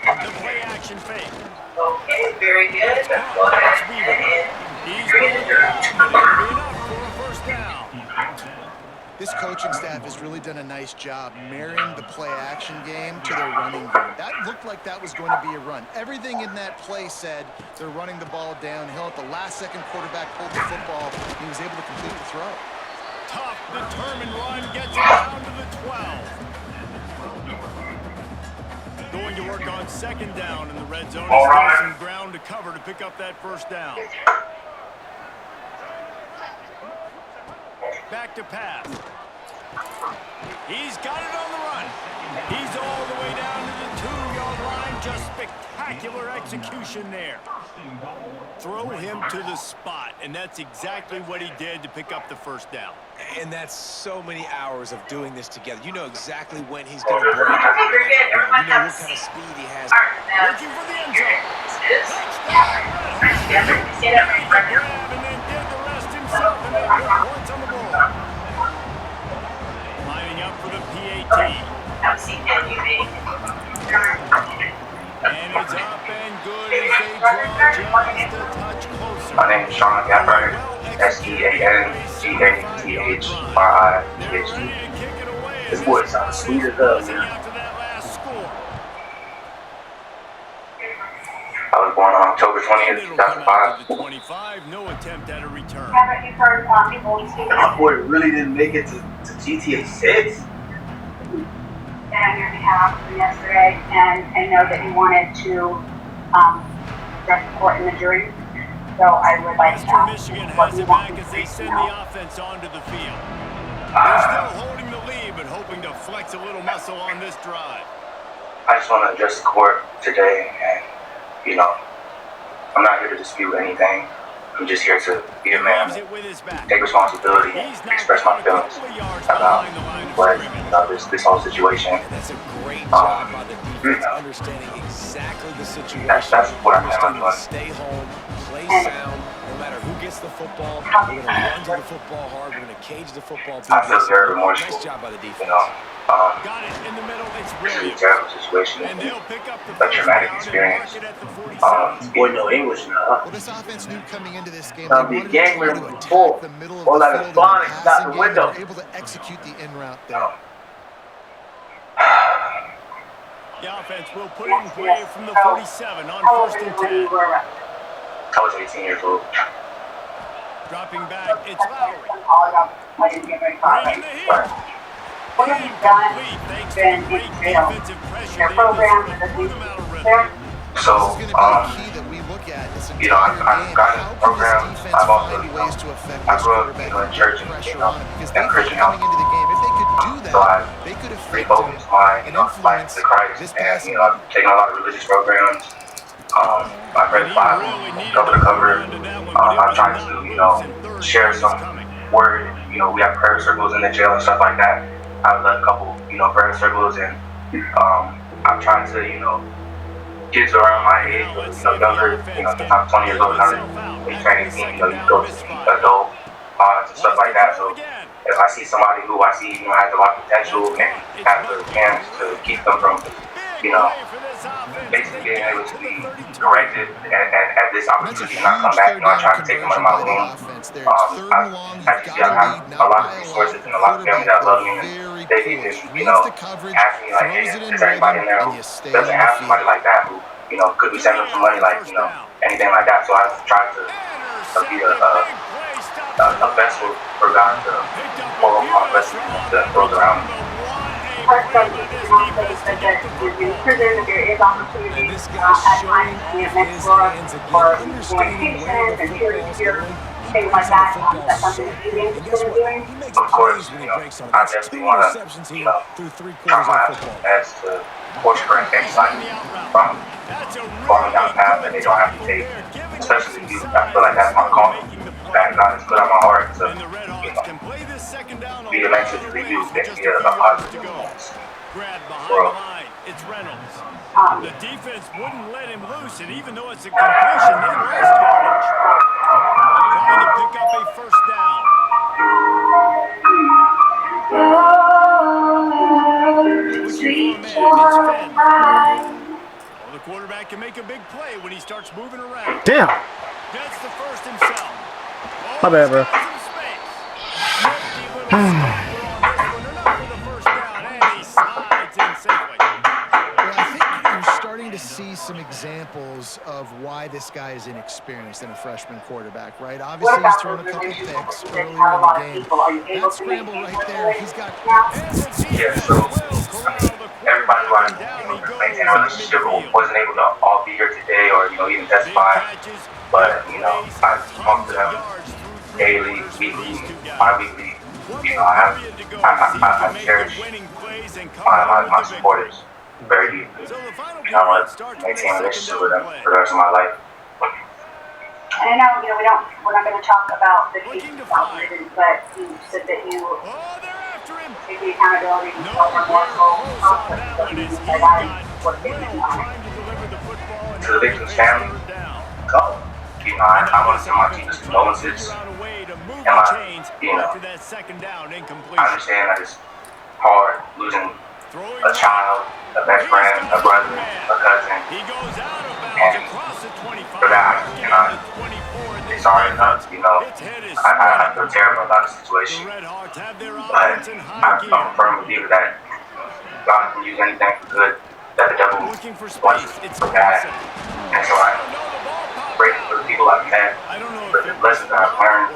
A: The play action fake.
G: Okay, very good. Go ahead and
A: He's going down, but it'll be enough for a first down.
E: This coaching staff has really done a nice job marrying the play-action game to their running game. That looked like that was going to be a run. Everything in that play said they're running the ball downhill. At the last second, quarterback pulled the football. He was able to complete the throw.
A: Tough, determined run gets it down to the 12. Going to work on second down in the red zone. He's got some ground to cover to pick up that first down. Back to pass. He's got it on the run. He's all the way down to the 2-yard line. Just spectacular execution there. Throw him to the spot, and that's exactly what he did to pick up the first down.
H: And that's so many hours of doing this together. You know exactly when he's going to break.
G: Okay, very good.
H: You
G: Everyone
H: know
G: have a
H: what kind of
G: seat.
H: speed he has.
A: Looking for the end zone.
G: Right together. Stand up right
A: Grab
G: here.
A: and then did the rest himself, and then put points on the board. Lining up for the PAT.
G: Have a seat, NUV.
A: And it's up and good as they draw just a touch closer.
B: My name is Sean Gabbard, SEANGATHRI-PhD. This boy sounds sweet as hell, man.
A: After that last score.
B: I was born on October 20th,
A: It'll come out to
B: 2005.
A: the 25. No attempt at a return.
K: Haven't you heard people speak
C: My boy really didn't make it to GTA 6.
K: on your behalf from yesterday, and I know that you wanted to address the court in the jury. So I would like to
A: Western
K: ask
A: Michigan
K: what
A: has
K: you
A: it
K: want
A: back
K: me
A: as
K: to
A: they
K: do
A: send
K: now.
A: the offense onto the field. They're still holding the lead, but hoping to flex a little muscle on this drive.
B: I just want to address the court today, and, you know, I'm not here to dispute anything. I'm just here to be a man,
A: Leaves it with his back.
B: take responsibility,
A: He's now
B: express my
A: down a
B: feelings
A: couple of yards
B: about
A: behind the line of
B: what,
A: scrimmage.
B: you know, this whole situation.
H: And that's a great job by the defense, understanding exactly the situation.
B: That's what I plan on
H: Understanding to stay
B: doing.
H: home, play sound, no matter who gets the football. We're going to run to the football hard. We're going to cage the football.
B: I feel very remorseful.
H: Nice job by the
B: You
H: defense.
B: know,
A: Got it in the middle. It's
B: this is a
A: brilliant.
B: terrible situation.
A: And they'll pick up the
B: A
A: first
B: traumatic
A: down and
B: experience.
A: mark it at the 47.
C: Boy, no English now.
E: Well, this offense knew coming into this game,
C: That'll
E: they
C: be
E: wanted
C: game
E: to try
C: room
E: to
C: full.
E: attack the middle of
C: All
E: the
C: that
E: field in
C: phonics
E: the
C: out
E: passing
C: the
E: game,
C: window.
E: and were able to execute the in route there.
A: The offense will put it in play from the 47 on
K: How old
A: first
K: were
A: and
K: you when you
A: 10.
K: were arrested?
B: I was 18 years old.
A: Dropping back, it's Lowry.
K: I didn't get very far.
A: Bringing the heat.
K: What have you done
A: Incomplete, thanks to
K: been
A: the great
K: in jail?
A: defensive pressure.
K: Your
A: they
K: program
A: just
K: and the
A: put them out of rhythm.
K: there?
B: So,
E: This is going to be the key that we look at this
B: you know,
E: entire
B: I've
E: game.
B: gotten
E: How
B: a
E: can
B: program.
E: this defense
B: I've also,
E: find ways to affect
B: I
E: this
B: grew up,
E: quarterback
B: you know, in
E: and
B: church
E: put
B: and,
E: pressure
B: you know,
E: on him? Because
B: in
E: they thought
B: Christian
E: coming
B: house.
E: into the game, if they could do that,
B: So I've
E: they could affect him
B: refocused my, you
E: and
B: know, life
E: influence
B: to Christ,
E: this
B: and,
E: passing
B: you know, I've taken a lot of religious programs. I've read the Bible, cover to cover. I've tried to, you know, share some word. You know, we have prayer circles in the jail and stuff like that. I've led a couple, you know, prayer circles, and I've tried to, you know, kids around my age, or, you know, younger, you know, I'm 20 years old, and I'm in training team, you know, you go to adult, and stuff like that. So if I see somebody who I see, you know, has a lot of potential and has the chance to keep them from, you know, basically being able to be corrected at this opportunity and not come back, you know, I try to take them under my wing. I have a lot of resources and a lot of family that love me, and they even, you know, ask me like, hey, is everybody in there who doesn't have somebody like that who, you know, could we send them some money, like, you know, anything like that. So I've tried to be a vessel for God to pour my blessings that throws around me.
K: Part of the said that you're in prison, that there is opportunity at times to be a mentor or communications and peer-to-peer things like that. That's something that you've been interested in doing.
B: Of course, you know, I definitely want to, you know, try my best to course correct anybody from falling down the path that they don't have to take, especially you. I feel like that's my calling. That God has put on my heart to, you know, be a message for you and be a positive influence. World.
A: It's Reynolds. The defense wouldn't let him loose, and even though it's a completion, they lost yardage. Trying to pick up a first down. Looking for a man. It's Fenn. Well, the quarterback can make a big play when he starts moving around.
L: Damn.
A: Gets the first himself.
L: My bad, bro.
A: Some space. Nifty little stop
E: to see some examples of why this guy is inexperienced in a freshman quarterback, right? Obviously, he's thrown a couple picks earlier in the game. That scramble right there, he's got...
B: Yeah, so everybody who I maintain a relationship with wasn't able to all be here today or, even testify. But, I talk to them daily, weekly, bi-weekly. I cherish my supporters very deeply. I want to maintain a relationship with them for the rest of my life.
K: And I know, we're not going to talk about the case algorithm, but you said that you take the accountability over multiple conflicts.
B: To the victim's family, go. I want to send my team's condolences. And I understand that it's hard losing a child, a best friend, a brother, a cousin. And for that, it's hard enough, I feel terrible about the situation. But I'm a firm believer that God can use anything for good, that the devil wants for bad. And so I pray for the people I've met, for the lessons that I've learned,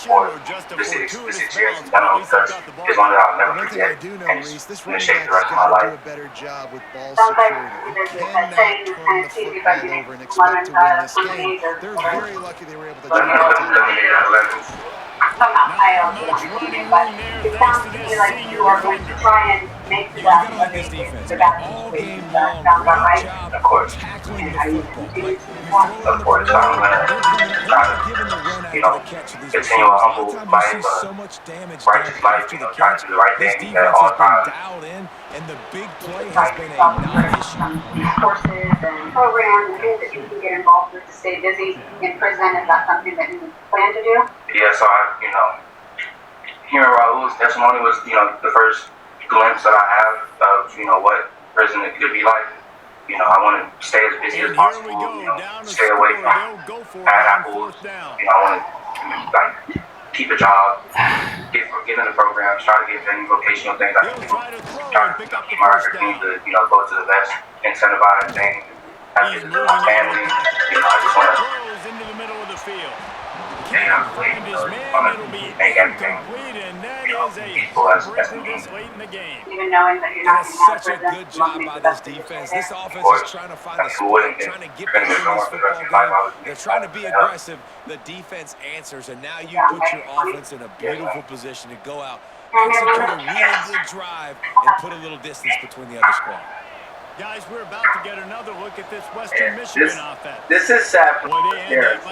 B: or this experience in general, because it's one that I'll never forget, and it's going to shape the rest of my life.
K: Sounds like that saying is kind of cheesy, but you need lemon teenagers.
E: They're very lucky they were able to do
B: that.
K: I'm not high on but it sounds to me like you are going to try and make the best of the situation. That sounds about right.
B: Of course. Of course, I'm going to try to, continue a humble life, righteous life, trying to do the right thing at all times.
H: And the big play has been a non-issue.
K: Courses and programs and things that you can get involved with to stay busy in prison. Is that something that you plan to do?
B: Yeah, so hearing Raul's testimony was, the first glimpse that I have of, what prison it could be like. I want to stay as busy as possible, stay away from bad apples. I want to, keep a job, get into programs, try to get any vocational things I can do, try to keep my opportunity to, go to the best incentivized thing, have to visit my family. I just want to make everything peaceful as we can.
K: Even knowing that you're not going to have
H: such a good job by this defense. This offense is trying to find the
B: spot,
H: trying to get back in this football game. They're trying to be aggressive. The defense answers, and now you put your offense in a beautiful position to go out, execute a really good drive, and put a little distance between the other squad.
A: Guys, we're about to get another look at this Western Michigan offense.
C: This is sad for the parents.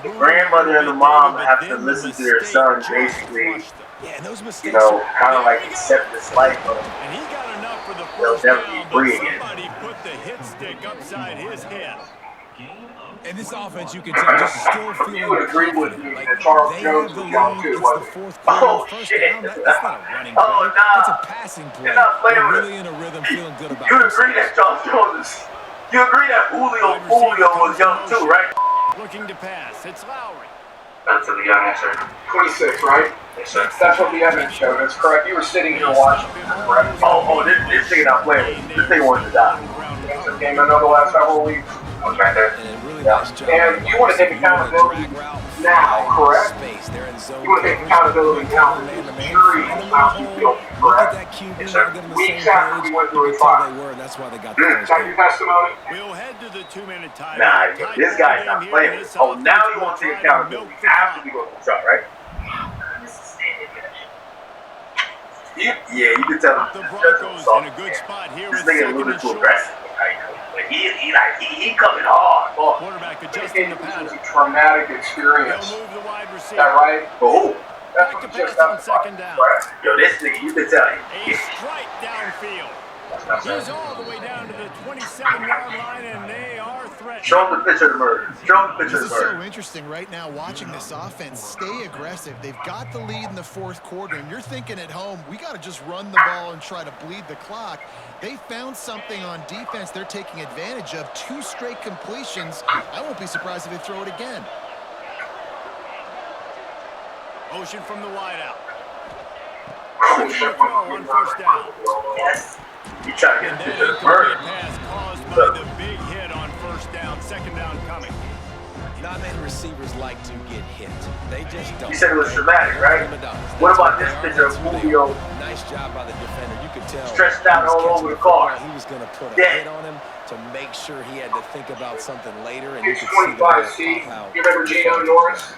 C: The grandmother and the mom have to listen to their son basically, kind of like accept this life of
A: and he got enough for the
C: they'll
A: first
C: never
A: down,
C: be free
A: but
C: again.
A: somebody put the hit stick upside his head.
H: And this offense, you can tell, just still feeling
I: You would agree with me
H: like
I: that Charles
H: they
I: Jones
H: have the
I: was young
H: lead.
I: too,
H: It's the
I: wasn't he?
H: fourth quarter,
C: Oh,
H: first
C: shit.
H: down. That's not a running play.
C: Oh, nah.
H: It's a passing play.
C: You're not playing
H: They're
C: with
H: really in a rhythm, feeling good about
C: You
H: themselves.
C: agree that Charles Jones is, you agree that Julio was young too, right?
A: Looking to pass. It's Lowry.
B: Relatively young answer.
I: 26, right?
B: Yes, sir.
I: That's what the evidence showed. That's correct. You were sitting here watching, correct?
C: This thing not playing. This thing wants to die.
I: Defensive game, I know the last several weeks.
B: I was right there.
H: And a really
I: Yeah.
H: nice job.
I: And you want to take accountability now, correct?
H: Space. They're in zone.
I: You want to take accountability now for the jury and how you feel,
H: Look at
I: correct?
H: that QB,
B: Yes, sir.
H: now get them the
I: Weeks
H: same
I: after
H: page.
I: we went through
H: You
I: his
H: can tell
I: file.
H: they were, and that's why they got the
I: Is
H: first
I: that your
H: game.
I: testimony?
A: We'll head to the 2-minute time.
C: Nah, this guy's not playing. Oh, now you want to take accountability after we go to the shot, right? You can tell
A: The
C: him.
A: Broncos in a good spot here.
C: This
A: It's
C: nigga a
A: second
C: little
A: and
C: too
A: short.
C: aggressive. Like, he coming hard. Oh,
A: Quarterback
I: This
A: adjusting the
I: was
A: pattern.
I: a traumatic
A: They'll
I: experience.
A: move the wide
I: Is
A: receiver.
I: that right?
C: oh,
I: That's
A: Back to
I: what you just
A: pass on
I: testified.
A: second down.
C: right. Yo, this nigga, you can tell him.
A: A strike downfield. He's all the way down to the 27-yard line, and they are threatened.
C: Show him the picture of the murder. Show him the picture
E: This
C: of
E: is
C: the
E: so
C: murder.
E: interesting right now watching this offense stay aggressive. They've got the lead in the fourth quarter, and you're thinking at home, we got to just run the ball and try to bleed the clock. They found something on defense they're taking advantage of. 2 straight completions. I won't be surprised if they throw it again.
A: Motion from the wideout.
C: Oh,
A: Throw on first down.
C: Yes. You trying to get
A: And
C: a
A: that
C: picture of the
A: incomplete
C: murder.
A: pass caused by the big hit on first down, second down coming.
H: Not many receivers like to get hit. They just don't.
C: You said it was dramatic, right? What about this picture of Julio?
H: Nice job by the defender. You could tell.
C: Stretched out all over the car.
H: He was going to put a
C: Dead.
H: hit on him to make sure he had to think about something later. And
I: It's
H: you could see the ball
I: 25C.
H: pop out.
I: You remember Geno Norris?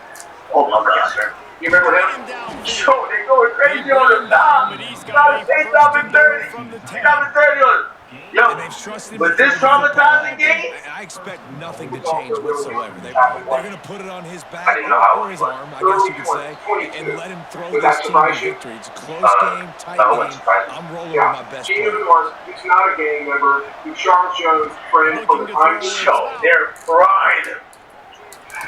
C: Oh my God, sir.
I: You remember him?
C: Yo, they going crazy on the top. They top in 30. They top in 30 on it. Yo,
H: And they've trusted him
C: but
H: to
C: this
H: throw the football.
C: traumatizing game?
H: I expect nothing to change whatsoever. They're going to put it on his back or his arm, I guess you could say, and let him throw this team to victory. It's a close game, tight game. I'm rolling with my best
I: Geno
H: player.
I: Norris, he's not a gang member. He's Charles Jones' friend from the time he
C: Yo, they're frying.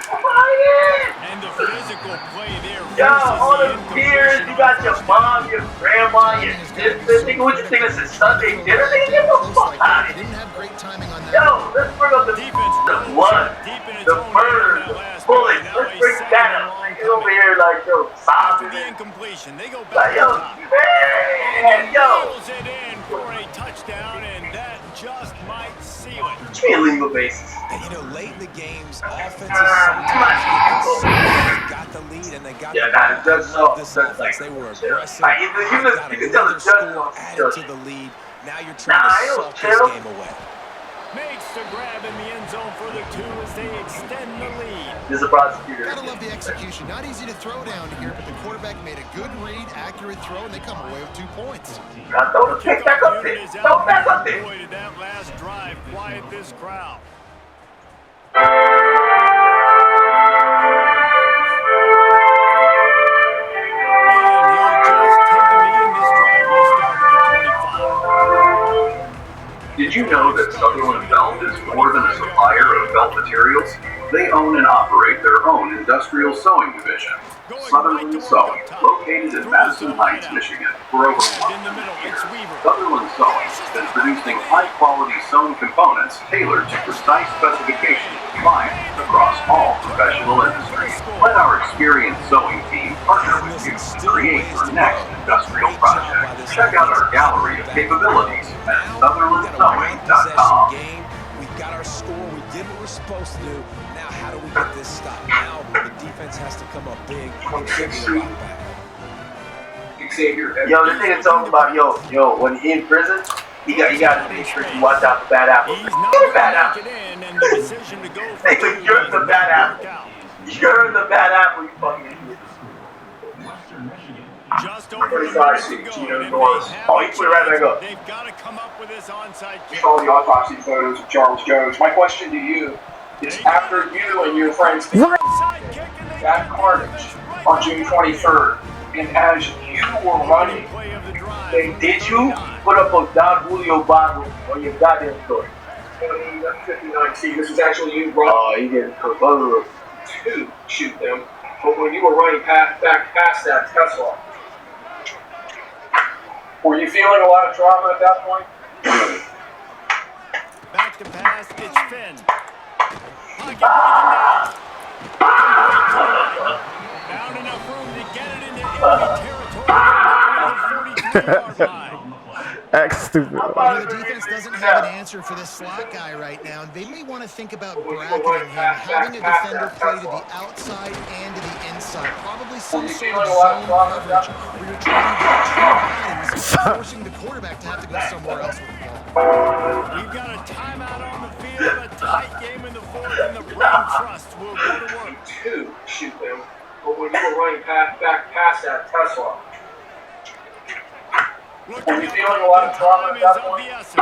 A: And the physical play there.
C: Yo, all the peers, you got your mom, your grandma, your sister. Nigga, what you think this is Sunday dinner? Nigga, get the fuck out of here.
E: Didn't have great timing on that.
C: Yo, let's bring up the blood, the murder, the bullets. Let's bring that up. He's over here like, yo,
A: After
C: sobbing.
A: the incompletion, they go
C: Like,
A: back
C: yo,
A: to top.
C: man, yo.
A: Pulls it in for a touchdown, and that just might seal it.
C: What you mean legal basis?
H: And you know, late in the games, offenses sometimes get got the lead and they got
C: Yeah,
H: the
C: nah,
H: ball.
C: the judge
H: I love
C: saw
H: this
C: it.
H: offense. They were
C: Yeah.
H: aggressive.
C: Like, you
H: Got
C: can tell the
H: another
C: judge
H: score
C: saw
H: added
C: it.
H: to the lead. Now you're
C: Nah,
H: trying
C: I
H: to
C: don't
H: suck
C: chill.
H: this game away.
A: Makes the grab in the end zone for the 2 as they extend the lead.
C: This is a prosecutor.
E: Gotta love the execution. Not easy to throw down here, but the quarterback made a good read, accurate throw, and they come away with 2 points.
C: Now throw the kick back up there. Throw it back up there.
A: Boy, did that last drive quiet this crowd. And he'll just take the lead. This drive will start at the 25.
J: Did you know that Sutherland Belt is more than a supplier of belt materials? They own and operate their own industrial sewing division, Sutherland Sewing, located in Madison Heights, Michigan, for over
A: In the
J: 100
A: middle, it's
J: years.
A: Weaver.
J: Sutherland Sewing has been producing high-quality sewn components tailored to precise specifications of clients across all professional industries. Let our experienced sewing team partner with you to create your next industrial project. Check out our gallery of capabilities at SutherlandSewing.com.
H: Game. We got our score. We did what we're supposed to do. Now, how do we get this stopped? Now, the defense has to come up big and give me the rock back.
C: Yo, this nigga talking about, yo, when he in prison, he got to make sure you watch out for bad apples.
A: He's not
C: You're a bad
A: going to
C: apple.
A: make it in, and the decision to go for
C: Nigga,
A: 2
C: you're the
A: doesn't
C: bad
A: work
C: apple.
A: out.
C: You're the bad apple, you fucking idiot.
A: Just over a
I: Pretty
A: minute
I: sorry,
A: to go.
I: Geno
A: and if
I: Norris.
A: they have
C: Oh,
A: a
C: he put it right back up.
A: They've got to come up with this onside
I: You
A: kick.
I: saw the autopsy photos of Charles Jones. My question to you is, after you and your friends
A: Onside kick, and they
I: that carnage on June 23rd, and as you were running,
A: play of the drive.
C: Hey, did you put up a Don Julio bottle on your goddamn story?
I: 59C, this is actually you running
C: Oh, he didn't cook.
I: to shoot them, but when you were running back past that Tesla, were you feeling a lot of trauma at that point?
A: Back to pass, it's Finn. Pocket breaking down. Found enough room to get it into enemy territory. Down to the 43-yard line.
L: Act stupid.
E: You know, the defense doesn't have an answer for this slot guy right now, and they may want to think about bracketing him, having a defender play to the outside and to the inside. Probably some sort of zone coverage where you're trying to get two hands, forcing the quarterback to have to go somewhere else with the ball.
A: We've got a timeout on the field, a tight game in the fourth, and the Brain Trust will go to work.
I: To shoot them, but when you were running back past that Tesla,
A: Looking
I: were you
A: up,
I: feeling a lot of trauma
A: time
I: at that
A: is of
I: point?
A: the essence.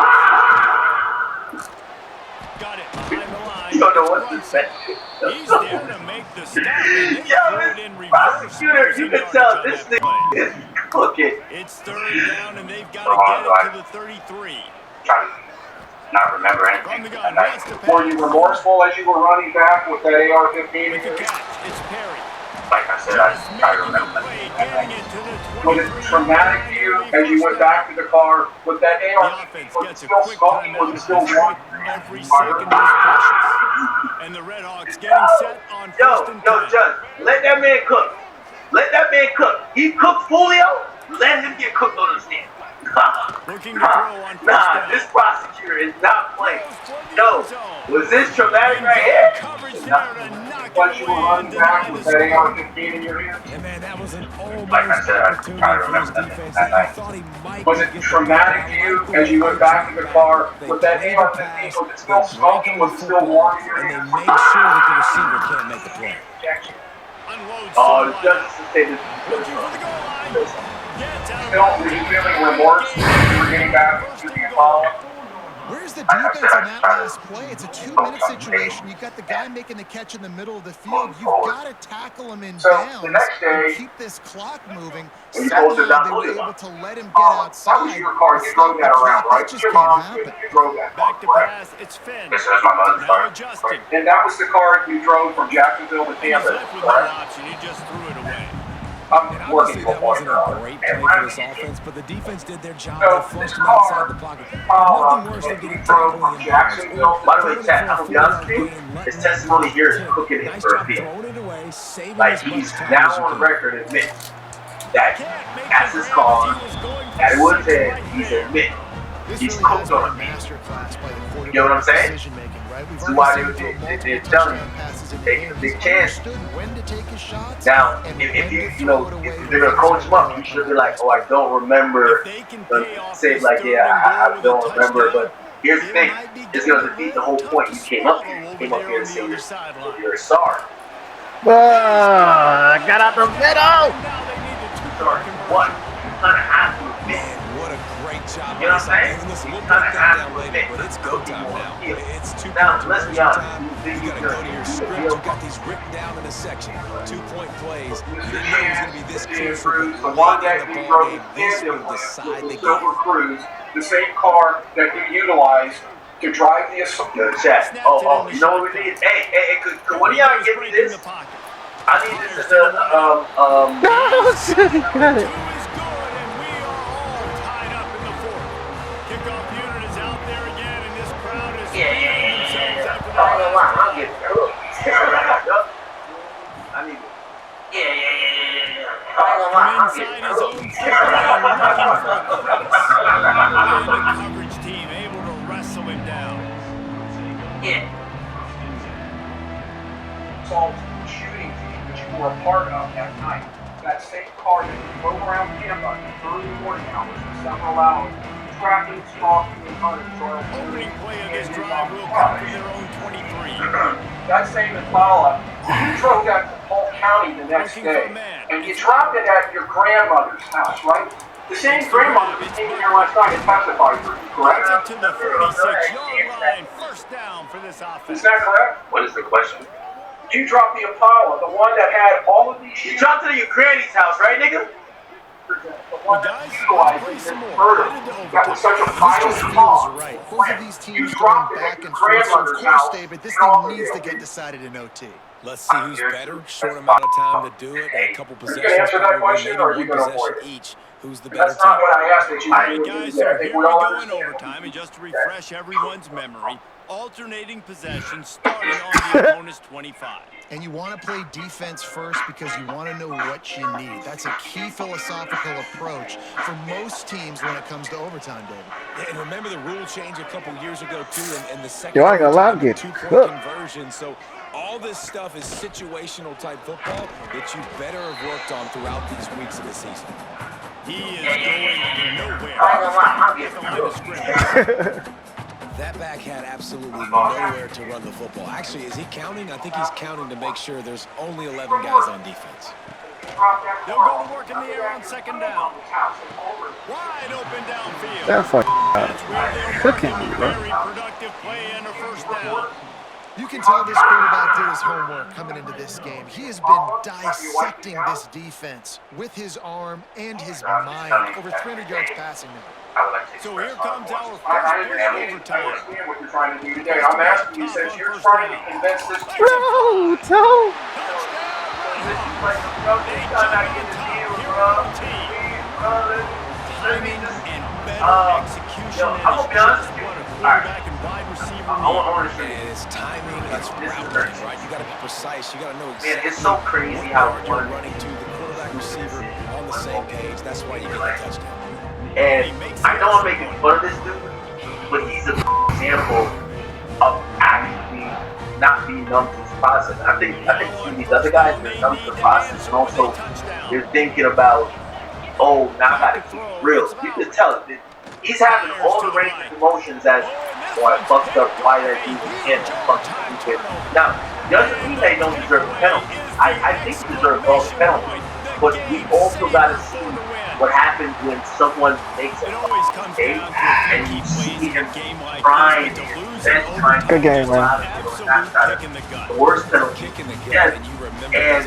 A: Got it behind the line.
C: You don't know what to say.
A: He's there to make the stop. and they
C: Yo,
A: throw it
C: this
A: in reverse.
C: prosecutor, you can tell this nigga is cooking.
A: It's third down, and they've got to get it to the 33.
B: Trying to not remember
A: From
B: anything.
A: the gun,
B: And I-
A: wants to
I: Were you
A: pass.
I: remorseful as you were running back with that AR-15?
A: With the catch, it's Perry.
B: like I said, I
A: Just
B: try
A: making
B: to
A: the
B: remember.
A: play, getting it to the
I: Was
A: 23.
I: it traumatic to you as you went back to the car with that
A: The
I: AR?
A: offense
I: Was it
A: gets a
I: still
A: quick
I: smoking?
A: timeout.
I: Was it still warm?
A: Every second is precious. And the Red Hawks getting set on first and 10.
C: Judge, let that man cook. Let that man cook. He cooked Julio. Let him get cooked on the stand.
A: Looking to throw on first
C: Nah,
A: down.
C: this prosecutor is not playing. Yo, was this traumatic right here?
A: Coverage there to knock
I: But
A: it
I: you were
A: away
I: running
A: and
I: back
A: deny
I: with
A: the
I: that
A: score.
I: AR-15 in your hand.
H: Yeah, man, that was an almost
B: Like I said, I
H: opportunity
B: try to
H: for his
B: remember that
H: defense.
B: that
H: He
B: night.
H: thought he might
I: Was
H: get
I: it
H: the
I: traumatic to you as you went back to the car with that
H: They
I: AR-15?
H: pass,
I: Was it still
H: they
I: smoking?
H: break
I: Was
H: on
I: it
H: the
I: still warm
H: football,
I: in your
H: and they
I: hands?
H: make sure that the receiver can't make the play.
A: Unloads
C: Oh, the
A: Summerlin.
C: judges to say this.
A: Looking for the goal line. Gets out of
I: Still, were you feeling remorse when you were getting back to the Apollo?
E: Where's the defense on that last play? It's a 2-minute situation. You've got the guy making the catch in the middle of the field. You've got to tackle him in
I: So,
E: bounds
I: the next day,
E: and keep this clock moving.
C: when you go to
E: Somehow
C: that
E: they were
C: bully
E: able
C: line.
E: to let him get
I: that
E: outside.
I: was your car.
E: and
I: You
E: stop
I: drove
E: the
I: that around,
E: clock.
I: right?
E: That just
I: Your
E: can't
I: mom,
E: happen.
I: you drove that car,
A: Back to
I: correct?
A: pass. It's Finn.
B: Yes, that's my mother's
A: Now
B: car.
A: adjusting.
I: And that was the car you drove from Jacksonville to
A: He was
I: Tampa,
A: left with no
I: correct?
A: option. He just threw it away.
I: I'm
H: And
I: working
H: obviously
I: for
H: that wasn't a
I: $4.
H: great play for this offense, but the defense did their job.
I: So,
H: They
I: this
H: flushed him
I: car,
H: outside the pocket. Nothing worse than getting
I: drove
H: tackled
I: from
H: in
I: Jacksonville.
C: By the way, Chad, I'm gonna be honest with you. His testimony here is cooking him
H: Nice
C: for a
H: job
C: appeal.
H: throwing it away, saving
C: Like
H: as much
C: he's
H: time
C: now
H: as you
C: on
H: can.
C: record admitting that
A: Can't make
C: that's
A: the
C: his
A: grab
C: car.
A: as he was going for
C: That it was
A: 6
C: his.
A: right
C: He's
A: there.
C: admitting.
E: This
C: He's
E: really has
C: cooked
E: been
C: on
E: a
C: him.
E: master class by the quarterback.
C: You know what I'm saying?
E: Decision-making, right? We've
C: This is why
E: already
C: they-
E: seen him
C: they-
E: throw
C: they're
E: multiple
C: telling
E: touchdown
C: you,
E: passes in the
C: take
E: game.
C: the big
E: He's
C: chance.
E: understood when to take his shots.
C: Now,
E: and
C: if
E: when
C: you,
E: to
C: you know,
E: throw it away
C: if they're gonna coach him up, you should be like, oh, I don't remember.
A: If they can pay off
C: Say
A: this
C: like,
A: third
C: yeah,
A: and
C: I
A: goal with
C: don't
A: a
C: remember.
A: touchdown,
C: But here's the
A: it
C: thing:
A: might be
C: it's gonna
A: getting
C: defeat the
A: a
C: whole
A: little
C: point. You
A: tough
C: came up
A: to
C: here. You
A: swallow
C: came
A: over
C: up here to
A: there
C: say
A: on the
C: you're,
A: other sideline.
C: you're sorry.
L: Got out the middle.
A: Now they need the two-point
C: Sorry.
A: conversion.
C: What? You kind of have to admit.
H: Man, what a great job.
C: You know what I'm saying?
H: And listen, we'll
C: You
H: break
C: kinda
H: that
C: have
H: down
C: to
H: later,
C: admit.
H: but it's go time now. It's two-point
C: Now, let's be
H: conversion
C: honest.
H: time.
C: You think
H: You got to
C: you're
H: go to your
C: gonna
H: script.
C: feel
H: You got these written down in a section. 2-point plays. You
I: Mr.
H: didn't know it was going to be this
I: Chance,
H: crucial,
I: the
H: but
I: one
H: late
I: that
H: in
I: he
H: the
I: drove
H: ballgame,
I: the
H: this
I: tandem
H: will
I: with
H: decide the
I: the
H: game.
I: Silver Cruise, the same car that he utilized to drive the assault.
C: Yo, chat. Oh, you know what we need? Hey, could one of y'all give me this? I need this as a,
L: No, got it.
A: Two is good, and we are all tied up in the fourth. Kickoff unit is out there again, and this crowd is feeling themselves after
C: I don't know why.
A: their
C: I'm getting cooked. I need it. Yeah. I don't know why. I'm
A: From
C: getting
A: inside his own
C: cooked.
A: 50 and looking for a crease. And the coverage team able to wrestle him down.
C: Yeah.
I: Assault shooting team that you were a part of that night. That same car that you drove around Tampa in early morning hours for several hours, tracking, stalking, and hunting for
A: Opening play of this drive will come from their own 23.
I: That same Impala, you drove that to Polk County the next
A: Looking for
I: day,
A: a man.
I: and you dropped it at your grandmother's house, right? The same grandmother that came here last night and testified for you, correct?
A: Gets it to the 36-yard line. First down for this offense.
I: Is that correct?
B: What is the question?
I: You dropped the Impala, the one that had all of these
C: You
I: shoes.
C: dropped it at your granny's house, right, nigga?
I: The one
A: Well,
I: that
A: guys,
I: utilized
A: let's play
I: in
A: some
I: this
A: more.
I: murder.
A: Headed to
I: That was such a
E: These
I: vital
E: two teams
I: call.
E: are right. Both of these
I: You
E: teams
I: dropped
E: going
I: it at
E: back
I: your
E: and forth. So of
I: grandmother's
E: course,
I: house.
E: David, this
I: You know,
E: thing needs to
I: okay.
E: get decided in OT.
H: Let's see who's better. Short amount of time to do it. A couple
I: You can
H: possessions.
I: answer that
H: probably,
I: question,
H: maybe
I: or are you
H: one
I: gonna
H: possession
I: avoid it?
H: each. Who's the better
I: That's not
H: team?
I: what I asked that you
A: All right,
I: did.
A: guys,
I: I
A: so
I: think
A: here
I: we
A: we
I: all
A: go in
I: understand.
A: overtime, and just to refresh everyone's memory, alternating possessions starting on the opponent's 25.
E: And you want to play defense first because you want to know what you need. That's a key philosophical approach for most teams when it comes to overtime, David.
H: Yeah, and remember the rule change a couple years ago too, and the second
L: Yo, I ain't gonna lie, I'm
H: overtime,
L: getting
H: two-point
L: cooked.
H: conversion. So all this stuff is situational type football that you better have worked on throughout these weeks of the season.
A: He is going nowhere.
C: I don't know why. I'm
A: At the
C: getting
A: line of
C: cooked.
A: scrimmage.
H: That back had absolutely nowhere to run the football. Actually, is he counting? I think he's counting to make sure there's only 11 guys on defense.
A: They'll go to work in the air on second down. Wide open downfield.
L: That fucking
A: That's where they'll
L: cooking
A: mark
L: me,
A: a
L: bro.
A: very productive play and a first down.
E: You can tell this quarterback did his homework coming into this game. He has been dissecting this defense with his arm and his mind. Over 300 yards passing now.
B: I would like to
A: So here comes our first
I: I
A: play of
I: understand
A: overtime.
I: what you're trying to do today. I'm asking you since you're trying to convince this team.
L: Bro, toe.
A: Timing and better execution
C: yo, I'm gonna be honest with you.
A: what a quarterback and wide receiver
C: I want
A: need.
C: to understand.
H: And it's timing, it's route running, right? You got to be precise. You got to know
C: Man,
H: exactly
C: it's so crazy how
H: what yard you're running to. The quarterback receiver on the same page. That's why you get the touchdown.
C: And I know I'm making fun of this dude, but he's an example of actually not being numb to this process. I think these other guys are numb to the process, and also they're thinking about, oh, now I gotta keep it real. You can tell it. He's having all the range of emotions as, oh, I fucked up, why did I do this again? Fucking stupid. Now, the other teammate don't deserve a penalty. I think he deserves all the penalty. But we also gotta see what happens when someone makes a mistake and you see him trying and trying to
L: Good game, man.
C: the worst penalty. Yes. And